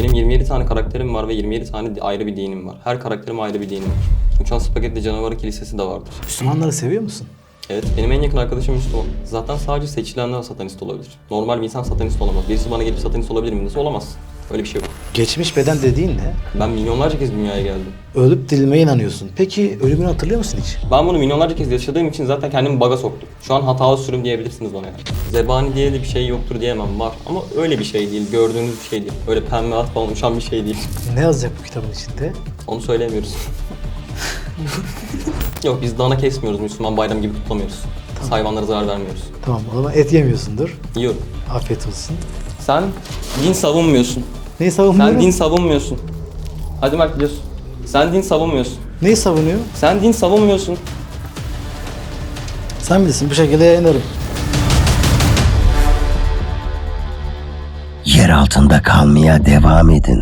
Benim 27 tane karakterim var ve 27 tane ayrı bir dinim var. Her karakterim ayrı bir dinim var. Uçan Spagetti Canavarı Kilisesi de vardır. Müslümanları seviyor musun? Evet, benim en yakın arkadaşım Müslüman. Zaten sadece seçilenler satanist olabilir. Normal bir insan satanist olamaz. Birisi bana gelip satanist olabilir mi? Nasıl olamaz? Öyle bir şey yok. Geçmiş beden dediğin ne? Ben milyonlarca kez dünyaya geldim. Ölüp dirilmeye inanıyorsun. Peki ölümünü hatırlıyor musun hiç? Ben bunu milyonlarca kez yaşadığım için zaten kendimi baga soktum. Şu an hatalı sürüm diyebilirsiniz bana yani. Zebani diye de bir şey yoktur diyemem, var. Ama öyle bir şey değil, gördüğünüz bir şey değil. Öyle pembe at falan uçan bir şey değil. Ne yazacak bu kitabın içinde? Onu söyleyemiyoruz. Yok, biz dana kesmiyoruz, Müslüman bayram gibi kutlamıyoruz. Biz hayvanlara zarar vermiyoruz. Tamam, o zaman et yemiyorsundur. Yiyorum. Afiyet olsun. Sen din savunmuyorsun. Neyi savunuyorum? Sen din savunmuyorsun. Hadi bak biliyorsun. Sen din savunmuyorsun. Neyi savunuyor? Sen din savunmuyorsun. Sen bilirsin, bu şekilde yayınlarım. Yer altında kalmaya devam edin.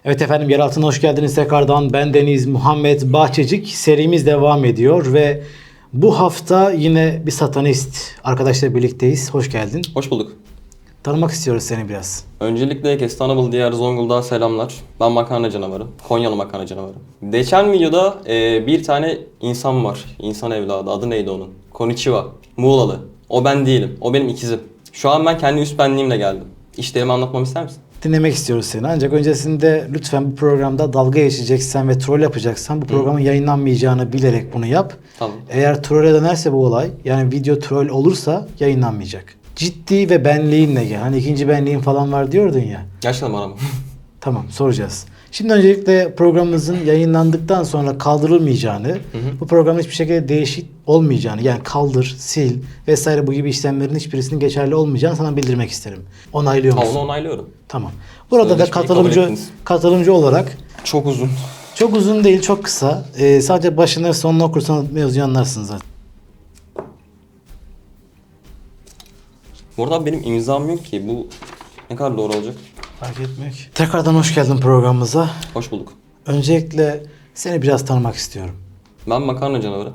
Evet efendim, yer altına hoş geldiniz tekrardan. Ben Deniz Muhammed Bahçecik. Serimiz devam ediyor ve bu hafta yine bir satanist arkadaşla birlikteyiz. Hoş geldin. Hoş bulduk. Tanımak istiyoruz seni biraz. Öncelikle Kestanable Diyar Zonguldak'a selamlar. Ben makarna canavarı. Konyalı makarna canavarı. Geçen videoda bir tane insan var. İnsan evladı. Adı neydi onun? Konnichiwa. Muğlalı. O ben değilim. O benim ikizim. Şu an ben kendi üst benliğimle geldim. İşlerimi anlatmamı ister misin? Dinlemek istiyoruz seni. Ancak öncesinde lütfen bu programda dalga geçeceksen ve troll yapacaksan bu programın yayınlanmayacağını bilerek bunu yap. Tamam. Eğer trolle dönerse bu olay, yani video troll olursa yayınlanmayacak. Ciddi ve benliğinle gel. Hani ikinci benliğin falan var diyordun ya. Gerçekten var ama. Tamam, soracağız. Şimdi öncelikle programımızın yayınlandıktan sonra kaldırılmayacağını, bu programın hiçbir şekilde değişik olmayacağını, yani kaldır, sil vesaire bu gibi işlemlerin hiçbirisinin geçerli olmayacağını sana bildirmek isterim. Onaylıyor musun? Onu onaylıyorum. Tamam. Burada da Sözleşmeyi kabul ettiniz. katılımcı olarak Çok uzun. çok uzun değil, çok kısa. Sadece başını ve sonunu okursan mevzuyu anlarsın zaten. Bu arada benim imzam yok ki. Bu ne kadar doğru olacak? Fark etmiyor ki. Tekrardan hoş geldin programımıza. Hoş bulduk. Öncelikle seni biraz tanımak istiyorum. Ben makarna canavarı.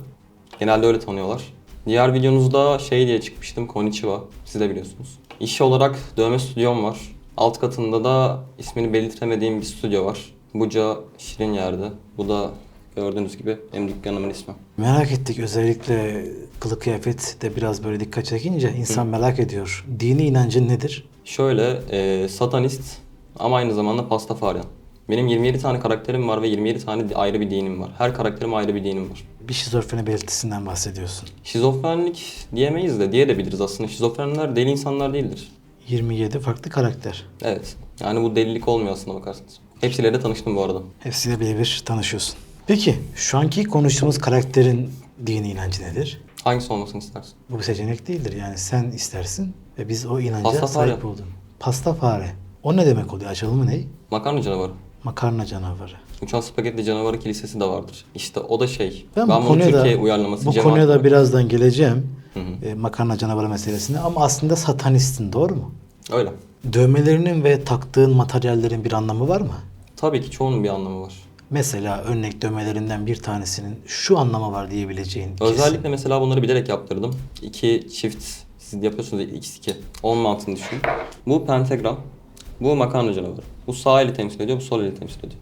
Genelde öyle tanıyorlar. Diğer videonuzda şey diye çıkmıştım, Konnichiwa. Siz de biliyorsunuz. İş olarak dövme stüdyom var. Alt katında da ismini belirtemediğim bir stüdyo var. Buca Şirin Yer'de. Bu da gördüğünüz gibi benim dükkanımın ismi. Merak ettik, özellikle kılık kıyafet de biraz böyle dikkat çekince insan merak ediyor. Dini inancın nedir? Şöyle, satanist ama aynı zamanda pastafaryan. Benim 27 tane karakterim var ve 27 tane ayrı bir dinim var. Her karakterim ayrı bir dinim var. Bir şizofreni belirtisinden bahsediyorsun. Şizofrenlik diyemeyiz de diyebiliriz aslında. Şizofrenler deli insanlar değildir. 27 farklı karakter. Evet. Yani bu delilik olmuyor aslında bakarsanız. Hepsiyle de tanıştım bu arada. Hepsiyle birebir tanışıyorsun. Peki şu anki konuştuğumuz karakterin dini inancı nedir? Hangisi olmasını istersin? Bu bir seçenek değildir, yani sen istersin ve biz o inanca Pastafare. sahip oldun. Pastafare. O ne demek oluyor? Açılımı ne? Makarna canavarı. Makarna canavarı. Uçan Spagetti Canavarı Kilisesi de vardır. İşte o da şey. Ben Ben bu bunu konuya Türkiye da, uyarlaması bu cemaat konuya da olarak- birazdan geleceğim. Makarna canavarı meselesine, ama aslında satanistin, doğru mu? Öyle. Dövmelerinin ve taktığın materyallerin bir anlamı var mı? Tabii ki çoğunun bir anlamı var. Mesela örnek dövmelerinden bir tanesinin şu anlamı var diyebileceğin kesin. Özellikle mesela bunları bilerek yaptırdım. İki çift, siz yapıyorsunuz x2. 10 mantığını düşünün. Bu pentagram. Bu makarna canavarı. Bu sağ eli temsil ediyor, bu sol eli temsil ediyor.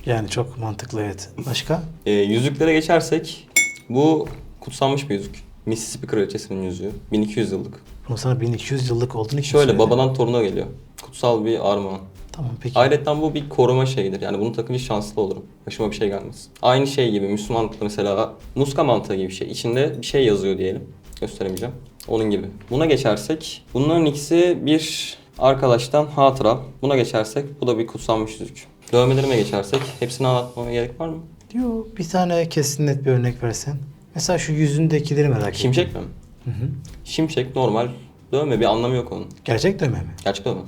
Yani çok mantıklı, evet. Başka? Yüzüklere geçersek, bu kutsanmış bir yüzük. Mississippi Kraliçesi'nin yüzüğü. 1200 yıllık. Bunu sana 1200 yıllık olduğunu kim Şöyle söyledi? babadan toruna geliyor. Kutsal bir armağan. Tamam, peki. Ayrıca bu bir koruma şeyidir. Yani bunu takınca şanslı olurum. Başıma bir şey gelmez. Aynı şey gibi Müslümanlıkta mesela muska mantığı gibi bir şey. İçinde bir şey yazıyor diyelim. Gösteremeyeceğim. Onun gibi. Buna geçersek, bunların ikisi bir arkadaştan hatıra. Buna geçersek, bu da bir kutsanmış yüzük. Dövmelerime geçersek, hepsini anlatmama gerek var mı? Yok, bir tane kesin net bir örnek versen. Mesela şu yüzündekileri merak ettim. Şimşek mi? Şimşek normal dövme, bir anlamı yok onun. Gerçek dövme mi? Gerçek dövme.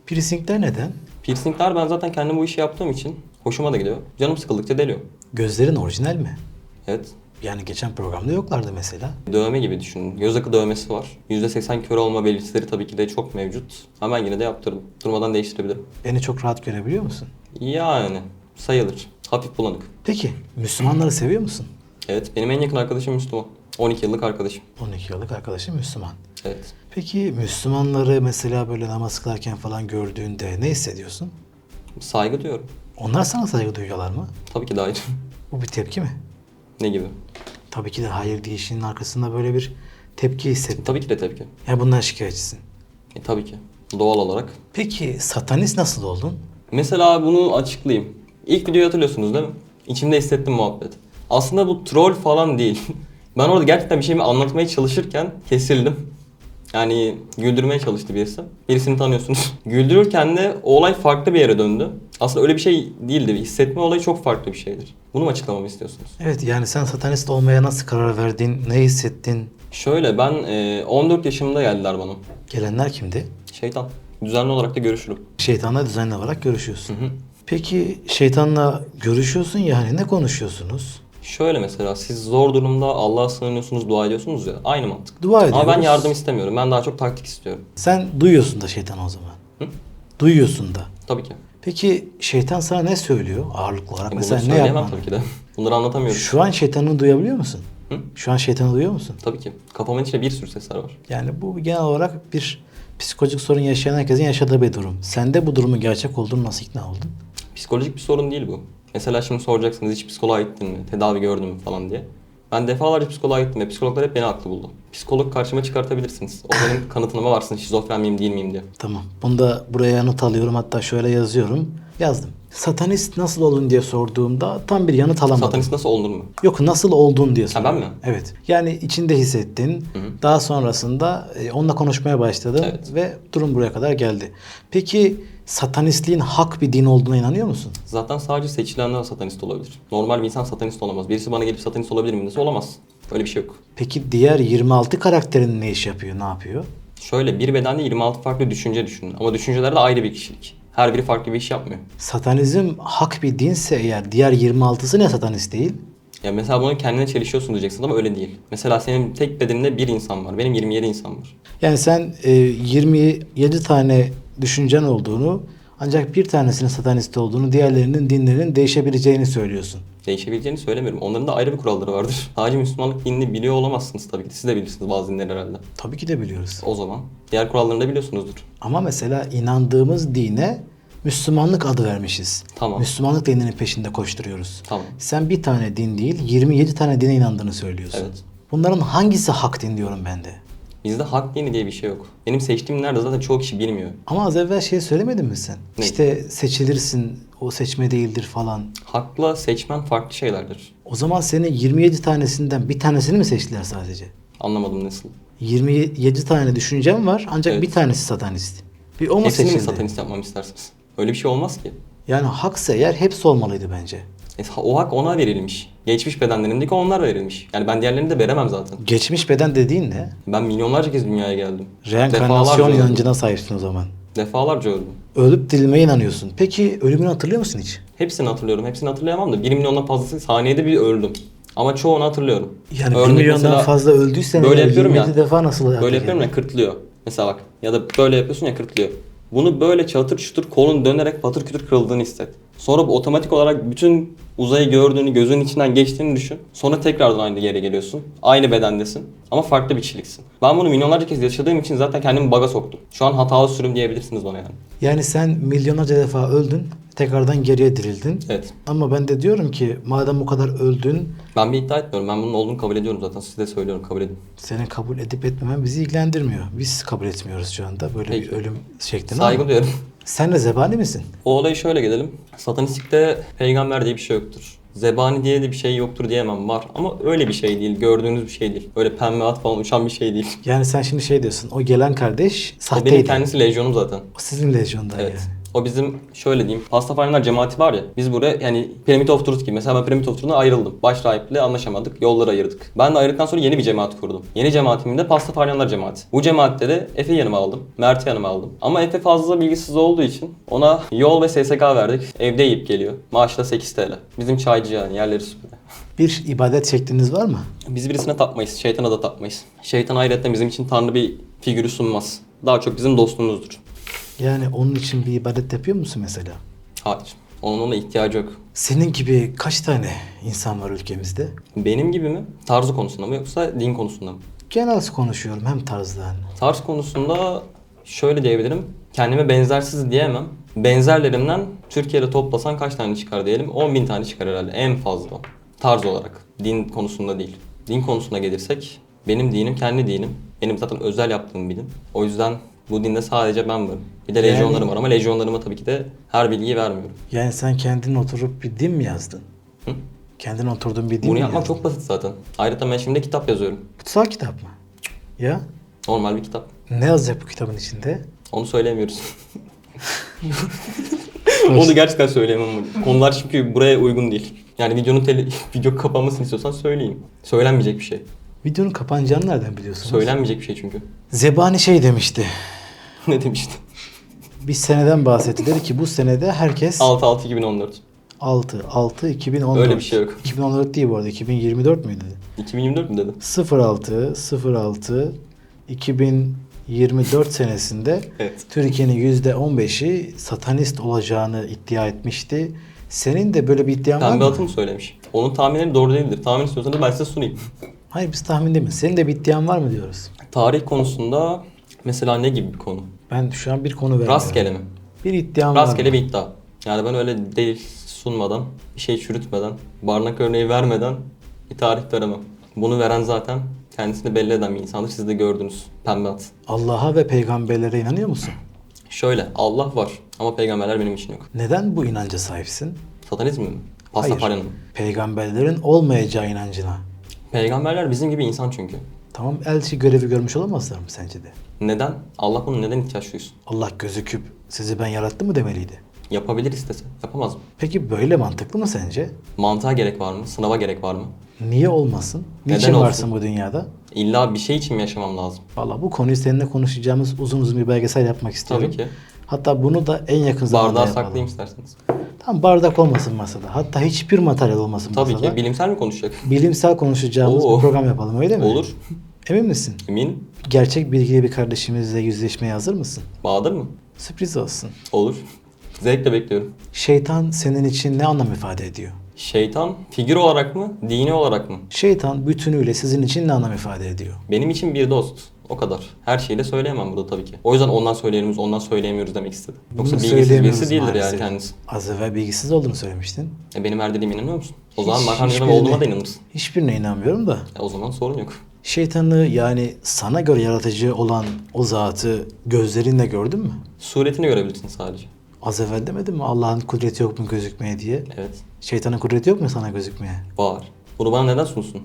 Piercingler neden? Piercingler ben zaten kendim bu işi yaptığım için hoşuma da gidiyor. Canım sıkıldıkça deliyor. Gözlerin orijinal mi? Evet. Yani geçen programda yoklardı mesela. Dövme gibi düşünün. Göz akı dövmesi var. %80 kör olma belirtileri tabii ki de çok mevcut. Ama ben yine de yaptırdım. Durmadan değiştirebilirim. Beni çok rahat görebiliyor musun? Yani sayılır. Hafif bulanık. Peki Müslümanları seviyor musun? Evet, benim en yakın arkadaşım Müslüman. 12 yıllık arkadaşım. 12 yıllık arkadaşım Müslüman. Evet. Peki Müslümanları mesela böyle namaz kılarken falan gördüğünde ne hissediyorsun? Saygı duyuyorum. Onlar sana saygı duyuyorlar mı? Tabii ki de hayır. Bu bir tepki mi? Ne gibi? Tabii ki de hayır deyişinin arkasında böyle bir tepki hissettim. Tabii ki de tepki. Ya bundan şikayetçisin. Tabii ki. Doğal olarak. Peki satanist nasıl oldun? Mesela bunu açıklayayım. İlk videoyu hatırlıyorsunuz değil mi? İçimde hissettim muhabbet. Aslında bu troll falan değil. Ben orada gerçekten bir şeyimi anlatmaya çalışırken kesildim. Yani güldürmeye çalıştı birisi. Birisini tanıyorsunuz. Güldürürken de o olay farklı bir yere döndü. Aslında öyle bir şey değildi. Hissetme olayı çok farklı bir şeydir. Bunu mu açıklamamı istiyorsunuz? Evet, yani sen satanist olmaya nasıl karar verdin? Ne hissettin? Şöyle ben 14 yaşımda geldiler bana. Gelenler kimdi? Şeytan. Düzenli olarak da görüşürüm. Şeytanla düzenli olarak görüşüyorsun. Hı hı. Peki şeytanla görüşüyorsun ya, hani ne konuşuyorsunuz? Şöyle mesela siz zor durumda Allah'a sığınıyorsunuz, dua ediyorsunuz ya. Aynı mantık. Dua ediyoruz. Ama ben yardım istemiyorum. Ben daha çok taktik istiyorum. Sen duyuyorsun da şeytanı o zaman. Hı? Duyuyorsun da. Tabii ki. Peki şeytan sana ne söylüyor ağırlıklı olarak? Bunları Mesela ne söyleyemem yapman? tabii ki de. Bunları anlatamıyorum. Şu an şeytanını duyabiliyor musun? Hı? Şu an şeytanı duyuyor musun? Tabii ki. Kafamın içinde bir sürü sesler var. Yani bu genel olarak bir psikolojik sorun yaşayan herkesin yaşadığı bir durum. Sen de bu durumun gerçek olduğunu nasıl ikna oldun? Psikolojik bir sorun değil bu. Mesela şimdi soracaksınız hiç psikoloğa gittin mi, tedavi gördün mü falan diye. Ben defalarca psikoloğa gittim ve psikologlar hep beni haklı buldu. Psikolog karşıma çıkartabilirsiniz. O benim kanıtına varsın şizofren miyim değil miyim diye. Tamam. Bunu da buraya not alıyorum. Hatta şöyle yazıyorum. Yazdım. Satanist nasıl oldun diye sorduğumda tam bir yanıt alamadım. Satanist nasıl olunur mu? Yok, nasıl oldun diye sordum. ben mi? Evet. Yani içinde hissettin. Hı hı. Daha sonrasında onunla konuşmaya başladın Evet. ve durum buraya kadar geldi. Peki satanistliğin hak bir din olduğuna inanıyor musun? Zaten sadece seçilenler satanist olabilir. Normal bir insan satanist olamaz. Birisi bana gelip satanist olabilir mi dese olamaz. Öyle bir şey yok. Peki diğer 26 karakterin ne iş yapıyor? Ne yapıyor? Şöyle bir bedende 26 farklı düşünce düşünün. Ama düşünceler de ayrı bir kişilik. Her biri farklı bir iş yapmıyor. Satanizm hak bir dinse eğer diğer 26'sı ne satanist değil? Ya mesela bunu kendine çelişiyorsun diyeceksin ama öyle değil. Mesela senin tek bedeninde bir insan var. Benim 27 insan var. Yani sen 27 tane düşüncen olduğunu, ancak bir tanesinin satanist olduğunu, diğerlerinin dinlerinin değişebileceğini söylüyorsun. Değişebileceğini söylemiyorum. Onların da ayrı bir kuralları vardır. Sadece Müslümanlık dinini biliyor olamazsınız tabii ki. Siz de bilirsiniz bazı dinleri herhalde. Tabii ki de biliyoruz. O zaman diğer kurallarını da biliyorsunuzdur. Ama mesela inandığımız dine Müslümanlık adı vermişiz. Tamam. Müslümanlık dininin peşinde koşturuyoruz. Tamam. Sen bir tane din değil, 27 tane dine inandığını söylüyorsun. Evet. Bunların hangisi hak din diyorum ben de. Bizde hak dini diye bir şey yok. Benim seçtiğim nerede zaten çoğu kişi bilmiyor. Ama az evvel şey söylemedin mi sen? Ne? İşte seçilirsin, o seçme değildir falan. Hakla seçmen farklı şeylerdir. O zaman senin 27 tanesinden bir tanesini mi seçtiler sadece? Anlamadım nasıl. 27 tane düşüncem var ancak Evet. bir tanesi satanist. Bir o mu Hepsini mi seçildi? satanist yapmamı istersiniz? Öyle bir şey olmaz ki. Yani haksa eğer hepsi olmalıydı bence. O hak ona verilmiş. Geçmiş bedenlerindeki onlar verilmiş. Yani ben diğerlerini de veremem zaten. Geçmiş beden dediğin ne? Ben milyonlarca kez dünyaya geldim. Reenkarnasyon Defalarca inancına sahipsin o zaman. Defalarca öldüm. Ölüp dirilmeye inanıyorsun. Peki ölümünü hatırlıyor musun hiç? Hepsini hatırlıyorum. Hepsini hatırlayamam da 1 milyondan fazlası saniyede bir öldüm. Ama çoğunu hatırlıyorum. Yani 1 Örnek milyondan mesela fazla öldüysen böyle eğer yapıyorum 27 ya. defa nasıl Böyle yapıyorum ya kırtlıyor. Mesela bak ya da böyle yapıyorsun ya kırtlıyor. Bunu böyle çatır çutur kolun dönerek patır kütür kırıldığını hisset. Sonra bu otomatik olarak bütün uzayı gördüğünü, gözünün içinden geçtiğini düşün. Sonra tekrardan aynı yere geliyorsun. Aynı bedendesin ama farklı bir kişiliksin. Ben bunu milyonlarca kez yaşadığım için zaten kendimi bug'a soktum. Şu an hatalı sürüm diyebilirsiniz bana yani. Yani sen milyonlarca defa öldün, tekrardan geriye dirildin. Evet. Ama ben de diyorum ki madem bu kadar öldün, Ben bir iddia etmiyorum. Ben bunun olduğunu kabul ediyorum zaten. Size de söylüyorum kabul edin. senin kabul edip etmemen bizi ilgilendirmiyor. Biz kabul etmiyoruz şu anda böyle Peki. bir ölüm şeklinde. Saygı ama duyuyorum. sen de zebani misin? O olaya şöyle gelelim. Satanistikte peygamber diye bir şey yoktur. Zebani diye de bir şey yoktur diyemem, var. Ama öyle bir şey değil. Gördüğünüz bir şey değil. Öyle pembe at falan uçan bir şey değil. Yani sen şimdi şey diyorsun, o gelen kardeş O sahteydi. benim kendisi lejyonum zaten. O sizin lejyondan Evet. yani. O bizim şöyle diyeyim. Pastafaneler cemaati var ya. Biz buraya yani Pyramid of Truth gibi. Mesela ben Pyramid of Truth'una ayrıldım. Baş rahiple anlaşamadık. Yolları ayırdık. Ben de ayrıldıktan sonra yeni bir cemaat kurdum. Yeni cemaatimin de Pastafaneler cemaati. Bu cemaatte de Efe'yi yanıma aldım. Mert'i yanıma aldım. Ama Efe fazla bilgisiz olduğu için ona yol ve SSK verdik. Evde yiyip geliyor. Maaşı da 8 TL. Bizim çaycı yani yerleri süpürüyor. Bir ibadet şekliniz var mı? Biz birisine tapmayız. Şeytana da tapmayız. Şeytan ayrıca bizim için tanrı bir figürü sunmaz. Daha çok bizim dostumuzdur. Yani onun için bir ibadet yapıyor musun mesela? Hayır. Onun ona ihtiyacı yok. Senin gibi kaç tane insan var ülkemizde? Benim gibi mi? Tarzı konusunda mı yoksa din konusunda mı? Genel konuşuyorum hem tarzdan. Tarz konusunda şöyle diyebilirim. Kendime benzersiz diyemem. Benzerlerimden Türkiye'de toplasan kaç tane çıkar diyelim? 10.000 tane çıkar herhalde en fazla. Tarz olarak. Din konusunda değil. Din konusuna gelirsek benim dinim kendi dinim. Benim zaten özel yaptığım bir din. O yüzden bu dinde sadece ben varım. Bir de lejyonlarım var ama lejyonlarıma tabii ki de her bilgiyi vermiyorum. Yani sen kendin oturup bir din mi yazdın? Hı? Kendin oturduğun bir din Bunu mi yapmak yazdın? çok basit zaten. Ayrıca ben şimdi kitap yazıyorum. Kutsal kitap mı? Ya Normal bir kitap. ne yazacak bu kitabın içinde? Onu söyleyemiyoruz. Onu gerçekten söyleyemem. Konular çünkü buraya uygun değil. Yani video kapanmasını istiyorsan söyleyeyim. Söylenmeyecek bir şey. Videonun kapanacağını nereden biliyorsunuz? Söylenmeyecek bir şey çünkü. Zebani şey demişti. Ne demiştin? Bir seneden bahsetti. Dedi ki bu senede herkes 6-6-2014. 6 2014. Öyle bir şey yok. 2014 değil bu arada. 2024 müydü? 2024 mü dedi? 06 2024 senesinde Evet. Türkiye'nin %15'i satanist olacağını iddia etmişti. Senin de böyle bir iddian var Pembe mı? atı mı söylemiş? Onun tahminleri doğru değildir. Tahmin istiyorsanız ben size sunayım. Hayır biz tahmin değil mi? Senin de bir iddian var mı diyoruz. Tarih konusunda mesela ne gibi bir konu? Ben şu an bir konu vermiyorum. Rastgele mi? Bir iddian var Rastgele mı? bir iddia. Yani ben öyle delil sunmadan, bir şey çürütmeden, barınak örneği vermeden bir tarih veremem. Bunu veren zaten kendisini belli eden bir insandır. Siz de gördünüz. Pembe at. Allah'a ve peygamberlere inanıyor musun? Şöyle, Allah var ama peygamberler benim için yok. Neden bu inanca sahipsin? Satanizm mi? Pastafarya'nın mı? Peygamberlerin olmayacağı inancına. Peygamberler bizim gibi insan çünkü. Tamam elçi görevi görmüş olamazlar mı sence de? Neden? Allah bunu neden ihtiyaç duysun? Allah gözüküp sizi ben yarattım mı demeliydi? Yapabilir istese. Yapamaz mı? Peki böyle mantıklı mı sence? Mantığa gerek var mı? Sınava gerek var mı? Niye olmasın? Neden Niçin olsun? varsın bu dünyada? İlla bir şey için mi yaşamam lazım? Valla bu konuyu seninle konuşacağımız uzun bir belgesel yapmak istiyorum. Tabii ki. Hatta bunu da en yakın zamanda Bardağı yapalım. saklayayım isterseniz. Tam bardak olmasın masada. Hatta hiçbir materyal olmasın Tabii masada. ki. Bilimsel mi konuşacak? Bilimsel konuşacağımız Oo. bir program yapalım öyle mi? Olur. Emin misin? Eminim. Gerçek bilgili bir kardeşimizle yüzleşmeye hazır mısın? Bahadır mı? Sürpriz olsun. Olur. Zevkle bekliyorum. Şeytan senin için ne anlam ifade ediyor? Şeytan figür olarak mı? Dini olarak mı? Şeytan bütünüyle sizin için ne anlam ifade ediyor? Benim için bir dost. O kadar. Her şeyi de söyleyemem burada tabii ki. O yüzden ondan söyleyebiliyoruz, ondan söyleyemiyoruz demek istedim. Yoksa Bunu bilgisiz söyleyemiyoruz birisi değildir maalesef. yani kendisi. Az evvel bilgisiz olduğunu söylemiştin. Benim her dediğime inanıyor musun? O zaman Markan Canım hiçbirine- olduğuma da inanırsın. Hiçbirine inanmıyorum da. O zaman sorun yok. Şeytanı yani sana göre yaratıcı olan o zatı gözlerinle gördün mü? Suretini görebilirsin sadece. Az evvel demedin mi Allah'ın kudreti yok mu gözükmeye diye? Evet. Şeytanın kudreti yok mu sana gözükmeye? Var. Bunu bana neden sunsun?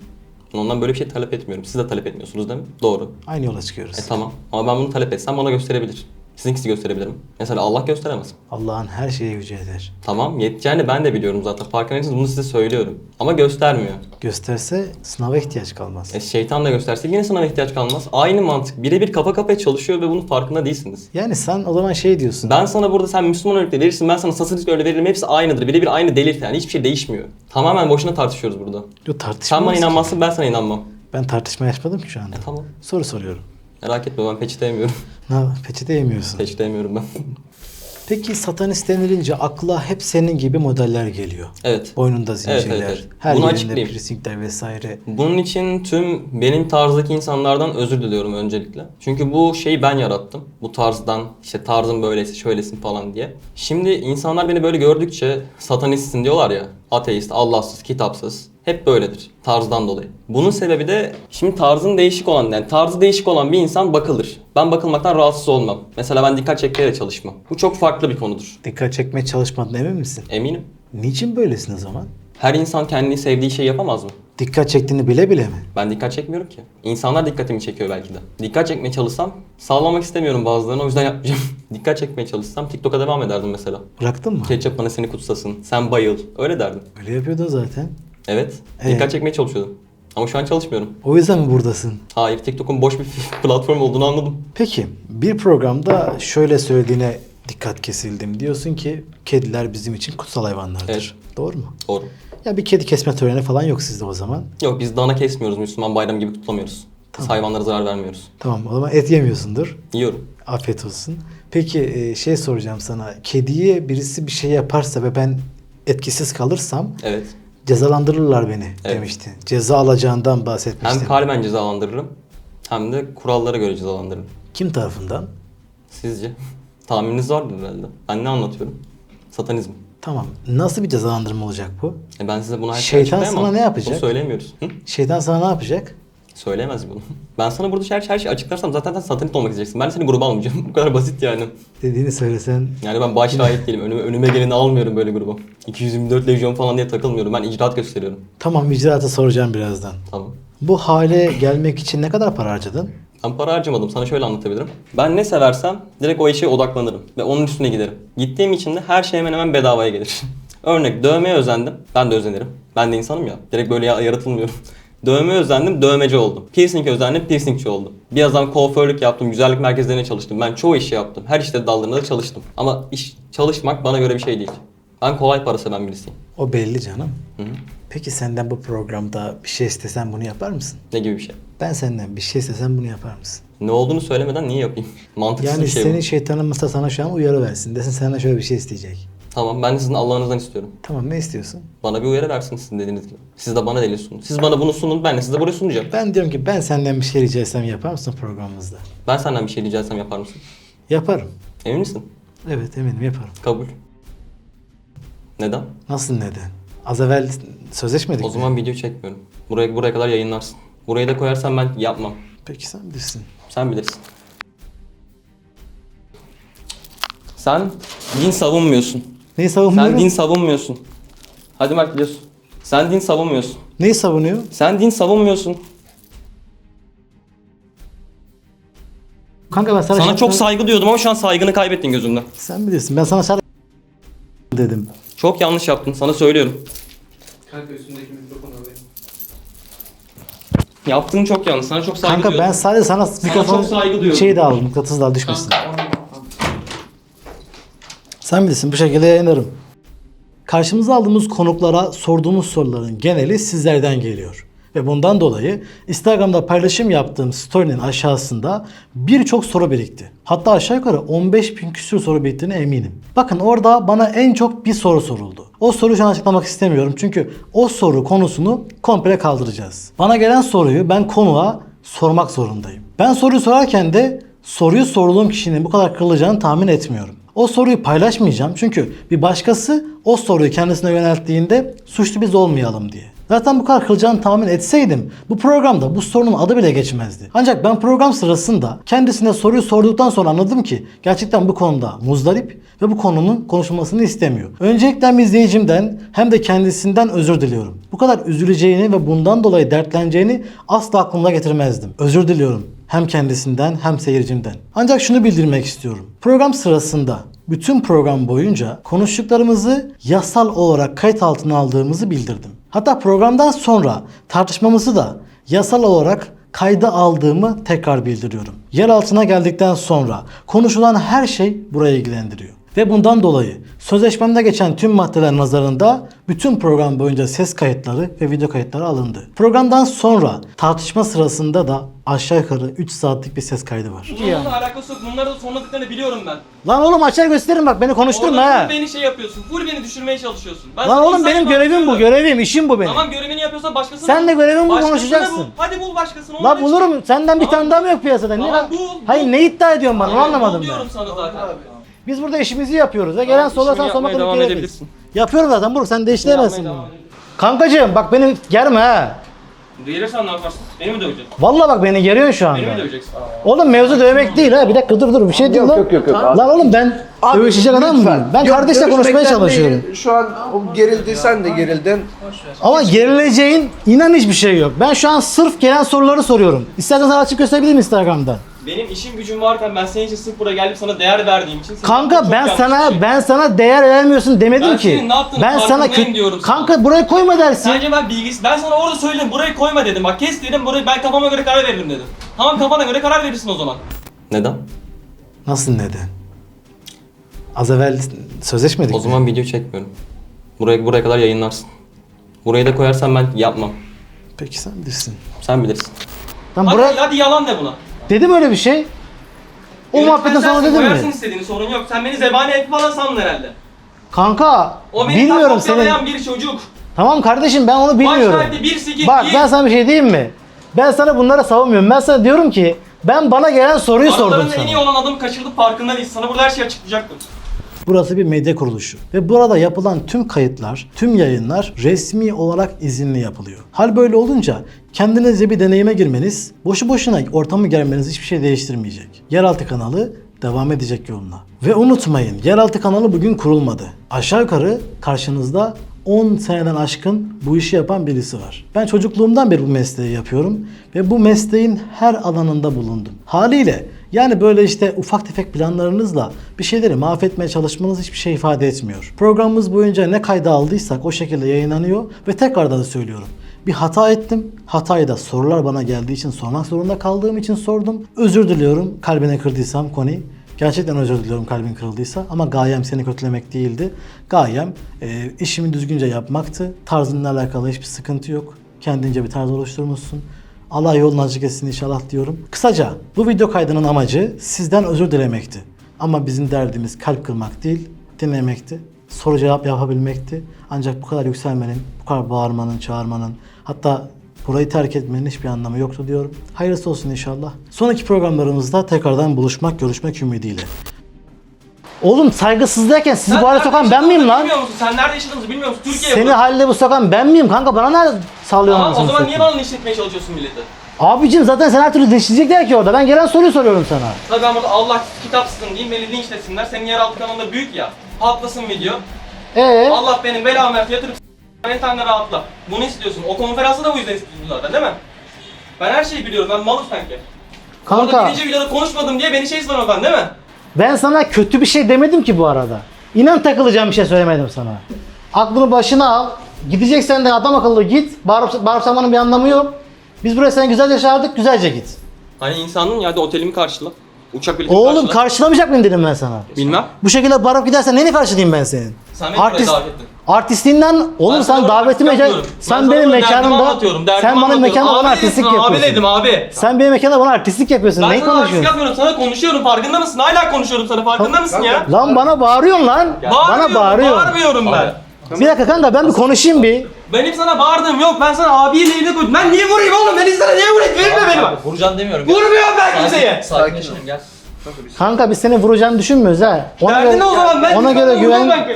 Ben ondan böyle bir şey talep etmiyorum. Siz de talep etmiyorsunuz değil mi? Doğru. Aynı yola çıkıyoruz. Tamam. Ama ben bunu talep etsem bana gösterebilir. Sizinkisi gösterebilir mi? Mesela Allah gösteremez. Allah'ın her şeye gücü yeter. Tamam. Yeteceğini ben de biliyorum zaten. Farkındaysanız bunu size söylüyorum. Ama göstermiyor. Gösterse sınava ihtiyaç kalmaz. Şeytan da gösterse yine sınava ihtiyaç kalmaz. Aynı mantık. Birebir kafa kafaya çalışıyor ve bunun farkında değilsiniz. Yani sen o zaman şey diyorsun. Ben sana burada sen Müslüman örnekle verirsin, ben sana Satanist örneği veririm. Hepsi aynıdır. Birebir aynı delil yani. Hiçbir şey değişmiyor. Tamamen boşuna tartışıyoruz burada. Yok tartışma. Sen bana inanmazsın, ben sana inanmam. Ben tartışma yaşmadım ki şu anda. Tamam. Soru soruyorum. Merak etme ben peçete yemiyorum. Peçete yemiyorsun. Peçete yemiyorum ben. Peki satanist denilince akla hep senin gibi modeller geliyor. Evet. Boynunda zincirler, evet. her Bunu yerinde açıklayayım. piercingler vesaire. Bunun için tüm benim tarzdaki insanlardan özür diliyorum öncelikle. Çünkü bu şeyi ben yarattım. Bu tarzdan işte tarzın böylesi şöylesin falan diye. Şimdi insanlar beni böyle gördükçe satanistsin diyorlar ya. Ateist, Allahsız, kitapsız. Hep böyledir tarzdan dolayı. Bunun sebebi de şimdi tarzın değişik olan yani tarzı değişik olan bir insan bakılır. Ben bakılmaktan rahatsız olmam. Mesela ben dikkat çekmeye de çalışmam. Bu çok farklı bir konudur. Dikkat çekmeye çalışmadığına emin misin? Eminim. Niçin böylesin o zaman? Her insan kendi sevdiği şeyi yapamaz mı? Dikkat çektiğini bile bile mi? Ben dikkat çekmiyorum ki. İnsanlar dikkatimi çekiyor belki de. Dikkat çekmeye çalışsam sağlamak istemiyorum bazılarını o yüzden yapmayacağım. Dikkat çekmeye çalışsam TikTok'a devam ederdim mesela. Bıraktın mı? Ketçap bana seni kutsasın, sen bayıl. Öyle derdim. Öyle yapıyordun zaten. Evet. Dikkat çekmeye çalışıyordum. Ama şu an çalışmıyorum. O yüzden mi buradasın? Hayır, TikTok'un boş bir platform olduğunu anladım. Peki bir programda şöyle söylediğine dikkat kesildim. Diyorsun ki kediler bizim için kutsal hayvanlardır. Evet. Doğru mu? Doğru. Ya bir kedi kesme töreni falan yok sizde o zaman. Yok biz dana kesmiyoruz, Müslüman bayram gibi kutlamıyoruz. Biz hayvanlara zarar vermiyoruz. Tamam, o zaman et yemiyorsundur. Yiyorum. Afiyet olsun. Peki şey soracağım sana. Kediye birisi bir şey yaparsa ve ben etkisiz kalırsam Evet. cezalandırırlar beni Evet. demiştin. Ceza alacağından bahsetmiştin. Hem kalben cezalandırırım hem de kurallara göre cezalandırırım. Kim tarafından? Sizce? Tahmininiz vardır herhalde. Ben ne anlatıyorum? Satanizm. Tamam. Nasıl bir cezalandırma olacak bu? Ben size bunu her şeyi Şeytan açıklayamam. sana ne yapacak? Bunu söyleyemiyoruz. Hı? Şeytan sana ne yapacak? Söyleyemez bunu. Ben sana burada her şeyi açıklarsam zaten sen satanist olmak isteyeceksin. Ben seni gruba almayacağım. Bu kadar basit yani. Dediğini söylesen. Yani ben baş şahit değilim. Önüme geleni almıyorum böyle gruba. 224 lejyon falan diye takılmıyorum. Ben icraat gösteriyorum. Tamam, icraatı soracağım birazdan. Tamam. Bu hale gelmek için ne kadar para harcadın? Ben para harcamadım. Sana şöyle anlatabilirim. Ben ne seversem direkt o işe odaklanırım. Ve onun üstüne giderim. Gittiğim için de her şey hemen hemen bedavaya gelir. Örnek dövmeye özendim. Ben de özenirim. Ben de insanım ya. Direkt böyle yaratılmıyorum. Dövmeye özendim, dövmeci oldum. Piercing özendim, piercingçi oldum. Birazdan kuaförlük yaptım, güzellik merkezlerine çalıştım. Ben çoğu işi yaptım. Her işte dallarında da çalıştım. Ama çalışmak bana göre bir şey değil. Ben kolay para seven birisiyim. O belli canım. Hı hı. Peki senden bu programda bir şey istesem bunu yapar mısın? Ne gibi bir şey? Ben senden bir şey istesem bunu yapar mısın? Ne olduğunu söylemeden niye yapayım? Mantıksız Yani bir şey senin bu. şeytanın mesela sana şu an uyarı versin. Desin sana şöyle bir şey isteyecek. Tamam, ben de sizin Allah'ınızdan istiyorum. Tamam, ne istiyorsun? Bana bir uyarı versin sizin dediğiniz gibi. Siz de bana delil sunun. Siz bana bunu sunun, ben de size burayı sunacağım. Ben diyorum ki ben senden bir şey rica etsem yapar mısın programımızda? Ben senden bir şey rica etsem yapar mısın? Yaparım. Emin misin? Evet, eminim yaparım. Kabul. Neden? Nasıl neden? Az evvel sözleşmedik O mi? zaman video çekmiyorum. Buraya kadar yayınlarsın. Burayı da koyarsan ben yapmam. Peki sen bilirsin. Sen bilirsin. Sen din savunmuyorsun. Neyi savunmuyorum? Sen din savunmuyorsun. Hadi Mert biliyorsun. Sen din savunmuyorsun. Neyi savunuyor? Sen din savunmuyorsun. Kanka ben sana Sana şarkı- çok saygı duyuyordum ama şu an saygını kaybettin gözümden. Sen bilirsin. Ben sana şarkı dedim. Çok yanlış yaptın. Sana söylüyorum. Kanka üstündeki mikrofon alayım. Yaptığın çok yanlış. Sana çok saygı Kanka ben duyuyorum. sadece sana mikrofon çok saygı duyuyorum. şey de aldım. Mıknatıs da al, düşmesin. Kanka, Sen bilirsin, bu şekilde yayınlarım. Karşımıza aldığımız konuklara sorduğumuz soruların geneli sizlerden geliyor. Ve bundan dolayı Instagram'da paylaşım yaptığım story'nin aşağısında birçok soru birikti. Hatta aşağı yukarı 15.000 küsur soru biriktiğine eminim. Bakın orada bana en çok bir soru soruldu. O soruyu şu an açıklamak istemiyorum çünkü o soru konusunu komple kaldıracağız. Bana gelen soruyu ben konuğa sormak zorundayım. Ben soruyu sorarken de soruyu sorduğum kişinin bu kadar kırılacağını tahmin etmiyorum. O soruyu paylaşmayacağım çünkü bir başkası o soruyu kendisine yönelttiğinde suçlu biz olmayalım diye. Zaten bu kadar kılacağını tahmin etseydim bu programda bu sorunun adı bile geçmezdi. Ancak ben program sırasında kendisine soruyu sorduktan sonra anladım ki gerçekten bu konuda muzdarip ve bu konunun konuşulmasını istemiyor. Öncelikle hem izleyicimden hem de kendisinden özür diliyorum. Bu kadar üzüleceğini ve bundan dolayı dertleneceğini asla aklımda getirmezdim. Özür diliyorum. Hem kendisinden hem seyircimden. Ancak şunu bildirmek istiyorum. Program sırasında bütün program boyunca konuştuklarımızı yasal olarak kayıt altına aldığımızı bildirdim. Hatta programdan sonra tartışmamızı da yasal olarak kayda aldığımı tekrar bildiriyorum. Yer altına geldikten sonra konuşulan her şey burayı ilgilendiriyor. Ve bundan dolayı sözleşmemde geçen tüm maddeler nazarında bütün program boyunca ses kayıtları ve video kayıtları alındı. Programdan sonra tartışma sırasında da aşağı yukarı 3 saatlik bir ses kaydı var. Bununla alakası yok. Bunları da sonladıklarını biliyorum ben. Lan oğlum açar gösteririm bak, beni konuşturma Orada ha. full beni şey yapıyorsun. Full beni düşürmeye çalışıyorsun. Ben Lan sana oğlum insan benim gibi görevim bu, bakıyorum. görevim, işim bu benim. Tamam görevini yapıyorsan başkasını Sen bul. de görevin bu, Başkasını konuşacaksın. bul. Hadi bul başkasını. La onunla bulurum, çık. senden bir Tamam. tane daha mı yok piyasada? Tamam, Niye? bul. Hayır, ne iddia ediyorsun bana, onu Tamam, anlamadım bul ben. diyorum sana zaten. Biz burada işimizi yapıyoruz ve gelen sorular işimi sana sormak yapmaya devam zorunda edebilirsin. Yapıyorum zaten Buruk, sen değiştiremezsin Yapmaya bunu. devam edelim. Kankacığım bak beni germe ha. Gelirsen ne yaparsın? Beni mi döveceksin? Vallahi bak beni geriyorsun şu Beni mi anda. döveceksin? Oğlum mevzu dövmek değil ha. Bir dakika dur bir şey değil lan. yok. Lan oğlum ben dövüşecek adam mıyım? Ben Yok, kardeşle konuşmaya dövüşmekten çalışıyorum. değil. Şu an o gerildi, sen de gerildin. Ama gerileceğin inan hiçbir şey yok. Ben şu an sırf gelen soruları soruyorum. İstersen sana açık gösterebilirim Instagram'dan. Benim işim gücüm varken ben senin için sırf buraya geldim sana değer verdiğim için. senin Kanka yaptığın ben çok yanlış bir sana şey. ben sana değer vermiyorsun demedim Ben ki. senin ne yaptığını Ben sana farkındayım diyorum sana. Kanka burayı koyma dersin. Sence ben sana orada söyledim burayı koyma dedim. Bak kes dedim burayı ben kafama göre karar veririm dedim. Tamam kafana göre karar verirsin o zaman. Neden? Nasıl neden? Az evvel sözleşmedik O mi? zaman video çekmiyorum. Buraya kadar yayınlarsın. Burayı da koyarsan ben yapmam. Peki sen bilirsin. Sen bilirsin. Lan Hadi, buraya hadi yalan de buna. dedim öyle bir şey. O Yönetmen muhabbetten sonra sensin, dedim koyarsın mi? istediğini, sorun yok. Sen beni zebani hep falan sandın herhalde. Kanka O beni bilmiyorum kopyalayan senin. bir çocuk. Tamam kardeşim ben onu bilmiyorum. Başlarda bir sikit Bak değil. ben sana bir şey diyeyim mi? Ben sana bunları savunmuyorum. Ben sana diyorum ki ben bana gelen soruyu sordum Aralarında en iyi sana. olan adamı kaçırdık farkında değiliz. Sana burada her şeyi açıklayacaktım. Burası bir medya kuruluşu ve burada yapılan tüm kayıtlar, tüm yayınlar resmi olarak izinli yapılıyor. Hal böyle olunca kendinizce bir deneyime girmeniz, boşu boşuna ortamı germeniz hiçbir şey değiştirmeyecek. Yeraltı kanalı devam edecek yoluna. Ve unutmayın, Yeraltı kanalı bugün kurulmadı. Aşağı yukarı karşınızda 10 seneden aşkın bu işi yapan birisi var. Ben çocukluğumdan beri bu mesleği yapıyorum ve bu mesleğin her alanında bulundum. Haliyle yani böyle işte ufak tefek planlarınızla bir şeyleri mahvetmeye çalışmanız hiçbir şey ifade etmiyor. Programımız boyunca ne kayda aldıysak o şekilde yayınlanıyor ve tekrardan söylüyorum. Bir hata ettim. Hatayı da sorular bana geldiği için sormak zorunda kaldığım için sordum. Özür diliyorum kalbine kırdıysam Koni. Gerçekten özür diliyorum kalbin kırıldıysa ama gayem seni kötülemek değildi. Gayem işimi düzgünce yapmaktı. Tarzınla alakalı hiçbir sıkıntı yok. Kendince bir tarz oluşturmuşsun. Allah yolunu açık etsin inşallah diyorum. Kısaca bu video kaydının amacı sizden özür dilemekti. Ama bizim derdimiz kalp kırmak değil, dinlemekti. Soru cevap yapabilmekti. Ancak bu kadar yükselmenin, bu kadar bağırmanın, çağırmanın, hatta burayı terk etmenin hiçbir anlamı yoktu diyorum. Hayırlısı olsun inşallah. Sonraki programlarımızda tekrardan buluşmak, görüşmek ümidiyle. Oğlum saygısızdayken sizi bu hale sokan ben miyim lan? Bilmiyor musun? Sen nerede yaşadığınızı bilmiyor musun? Türkiye Seni bu. halde bu sokan ben miyim kanka? Bana nerede sallıyorsun Tamam o anasını zaman niye satayım? bana işletmeye çalışıyorsun milleti? Abicim zaten sen her türlü linçleyecekler ki orada. Ben gelen soruyu soruyorum sana. Tabii ben burada Allah kitapsın diyeyim, beni linçlesinler. Senin yeraltı kanalında büyük ya. Patlasın video. Allah benim belamı versin, yatırıp s***, sen de rahatla. Bunu istiyorsun. O konferansı da bu yüzden istiyorsun zaten değil mi? Ben her şeyi biliyorum, ben malım sanki. Kanka Orada birinci videoda konuşmadım diye beni şey sanıyorsun değil mi? ben sana kötü bir şey demedim ki bu arada. İnan takılacağım bir şey söylemedim sana. Aklını başına al. Gideceksen de adam akıllı git. Bağırıp bir anlamı yok. Biz buraya seni güzelce çağırdık, güzelce git. Hani insanın ya da otelimi karşıla. Uçak biletimi Oğlum karşıla. karşılamayacak mıyım dedim ben sana. Bilmem. Bu şekilde bağırıp gidersen neyini karşılayayım ben senin? Sen beni buraya davet ettin. Artistliğinden oğlum Ben sen sana davetimi artistlik yapmıyorum. Ben sen sana benim derdimi mekanımda anlatıyorum, derdimi sen bana anlatıyorum. mekanımda bana Abi artistlik dedim, yapıyorsun. Abi dedim abi. Sen benim mekanımda bana artistlik yapıyorsun. Ben Neyi sana artistlik konuşuyorsun? yapmıyorum, sana konuşuyorum, farkında mısın? Hala konuşuyorum sana, farkında mısın ya? Lan bana bağırıyorsun lan. Bana bağırıyorsun. Bağırmıyorum ben. Bir dakika kanka ben bir konuşayım bir. Benim sana bağırdığım yok, ben sana abiyle evine koydum. Ben niye vurayım oğlum? Ben sana niye vurayım? Verilme beni bak. Vuracaksın demiyorum. Vurmuyorum ben kimseye. Sakinleşelim gel. Kanka biz seni vuracağını düşünmüyoruz ha. Derdin ne o zaman? Ben ona sana göre vurdum güven. ben.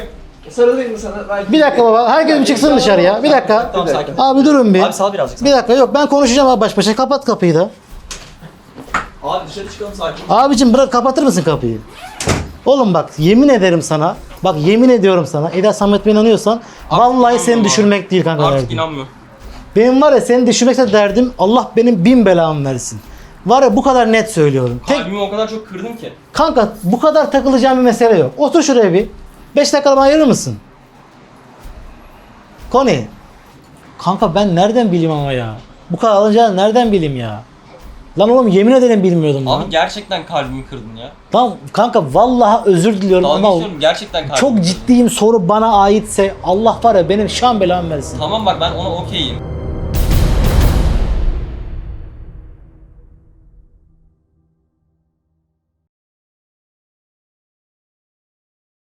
Sarılayım mı sana? Belki Bir dakika baba. Herkes bir çıksın dışarıya. Bir dakika. Tamam sakin. Abi durun bir. Abi sal birazcık. Bir dakika yok ben konuşacağım abi baş başa. Kapat kapıyı da. Abi dışarı çıkalım sakin. Abicim bırak kapatır mısın kapıyı? Oğlum bak yemin ederim sana. Bak yemin ediyorum sana. Eğer Samet Bey'e inanıyorsan vallahi seni inanmıyorum düşürmek değil kanka Artık derdim. inanmıyorum. Benim var ya seni düşürmekse derdim Allah benim 1000 belamı versin. Var ya bu kadar net söylüyorum. Kalbimi o kadar çok kırdın ki. Kanka bu kadar takılacağım bir mesele yok. Otur şuraya bir. 5 dakika bana ayırır mısın? Koni. Kanka ben nereden bileyim ama ya? Bu kadar alınacağını nereden bileyim ya? Lan oğlum yemin ederim bilmiyordum lan. Abi gerçekten kalbimi kırdın ya. Lan kanka vallahi özür diliyorum Dalga ama geçiyorum, gerçekten kalbimi çok kırdın. ciddiyim soru bana aitse Allah var ya benim şan belamı versin. Tamam bak ben ona okeyim.